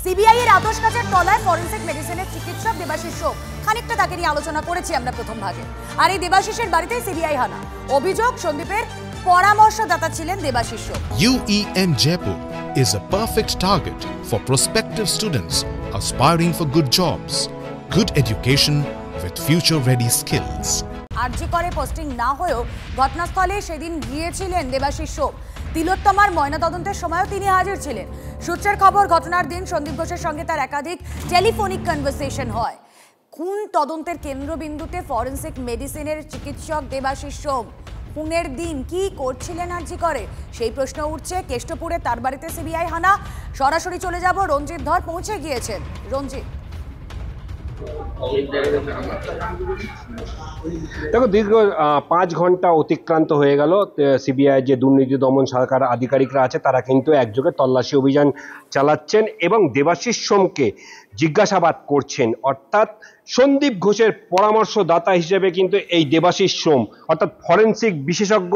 CBI এর আতশ কাচের তলায় ফরেনসিক মেডিসিনের চিকিৎসক দেবাশিস সোম, খানিকটা তাকে নিয়ে আলোচনা করেছি আমরা প্রথম ভাগে। আর এই দেবাশিসের বাড়িতে সিবিআই হানা, অভিযোগ সন্দীপের পরামর্শদাতা ছিলেন দেবাশিস সোম। UEM Jaipur is a perfect target for prospective students aspiring for good jobs, good education with future-ready skills. আরজি করে পোস্টিং না হয়েও ঘটনাস্থলে সেদিন গিয়েছিলেন দেবাশিস সোম। তিলোত্তমার ময়নাতদন্তের সময়ও তিনি হাজির ছিলেন। সূত্রের খবর, ঘটনার দিন সন্দীপ ঘোষের সঙ্গে তার একাধিক টেলিফোনিক কনভারসেশন হয়। খুন তদন্তের কেন্দ্রবিন্দুতে ফরেনসিক মেডিসিনের চিকিৎসক দেবাশিস সোম খুনের দিন কি করছিলেন আরজি করে, সেই প্রশ্ন উঠছে। কেষ্টপুরে তার বাড়িতে সিবিআই হানা। সরাসরি চলে যাব, রঞ্জিত ধর পৌঁছে গিয়েছেন। রঞ্জিত, দেখো, দীর্ঘ 5 ঘন্টা অতিক্রান্ত হয়ে গেল। সিবিআই যে দুর্নীতি দমন শাখার আধিকারিকরা আছে তারা কিন্তু একযোগে তল্লাশি অভিযান চালাচ্ছেন এবং দেবাশিস সোমকে জিজ্ঞাসাবাদ করছেন। অর্থাৎ সন্দীপ ঘোষের পরামর্শদাতা হিসেবে কিন্তু এই দেবাশিস সোম, অর্থাৎ ফরেনসিক বিশেষজ্ঞ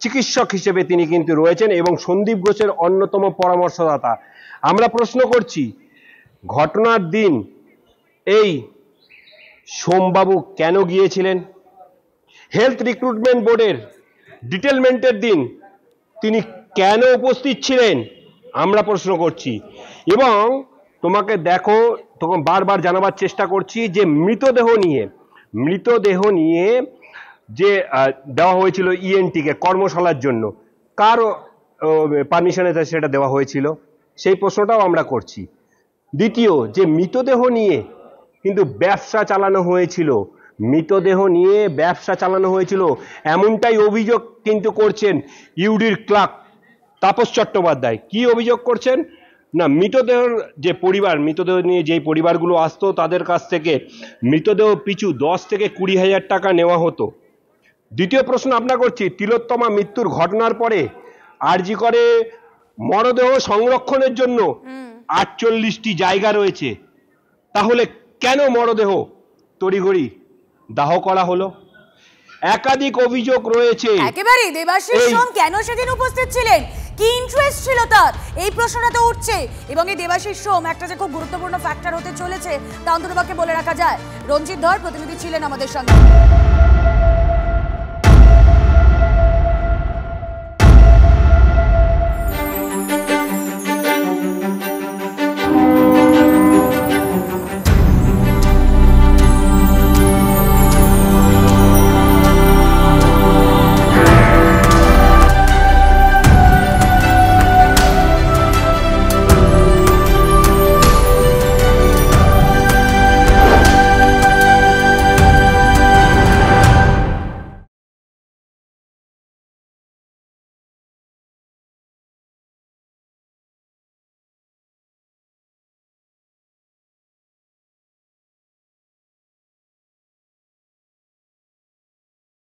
চিকিৎসক হিসেবে তিনি কিন্তু রয়েছেন এবং সন্দীপ ঘোষের অন্যতম পরামর্শদাতা। আমরা প্রশ্ন করছি, ঘটনার দিন এই সোমবাবু কেন গিয়েছিলেন? হেলথ রিক্রুটমেন্ট বোর্ডের ডিটেলমেন্টের দিন তিনি কেন উপস্থিত ছিলেন আমরা প্রশ্ন করছি। এবং তোমাকে দেখো, তখন বারবার জানাবার চেষ্টা করছি যে মৃতদেহ নিয়ে যে দেওয়া হয়েছিল ইএনটিকে কর্মশালার জন্য, কার পারমিশনে সেটা দেওয়া হয়েছিল সেই প্রশ্নটাও আমরা করছি। দ্বিতীয়, যে মৃতদেহ নিয়ে কিন্তু ব্যবসা চালানো হয়েছিল, এমনটাই অভিযোগ কিন্তু করছেন ইউডির ক্লার্ক তাপস চট্টোপাধ্যায়। কি অভিযোগ করছেন না, মৃতদেহের যে পরিবার, মৃতদেহ নিয়ে যেই পরিবারগুলো আসতো তাদের কাছ থেকে মৃতদেহ পিছু 10 থেকে 20,000 টাকা নেওয়া হতো। দ্বিতীয় প্রশ্ন আমরা করছি, তিলোত্তমা মৃত্যুর ঘটনার পরে আরজি করে মরদেহ সংরক্ষণের জন্য 48টি জায়গা রয়েছে, তাহলে কেন মরদেহ তড়িঘড়ি দাহ করা হলো? একাধিক অভিযোগ রয়েছে। একেবারে দেবাশিস সোম কেন সেদিন উপস্থিত ছিলেন, কি ইন্টারেস্ট ছিল তার, এই প্রশ্নটা তো উঠছে। এবং এই দেবাশিস সোম একটা যে খুব গুরুত্বপূর্ণ ফ্যাক্টর হতে চলেছে তা অন্ততপক্ষে বলে রাখা যায়। রঞ্জিত ধর প্রতিনিধি ছিলেন আমাদের সঙ্গে।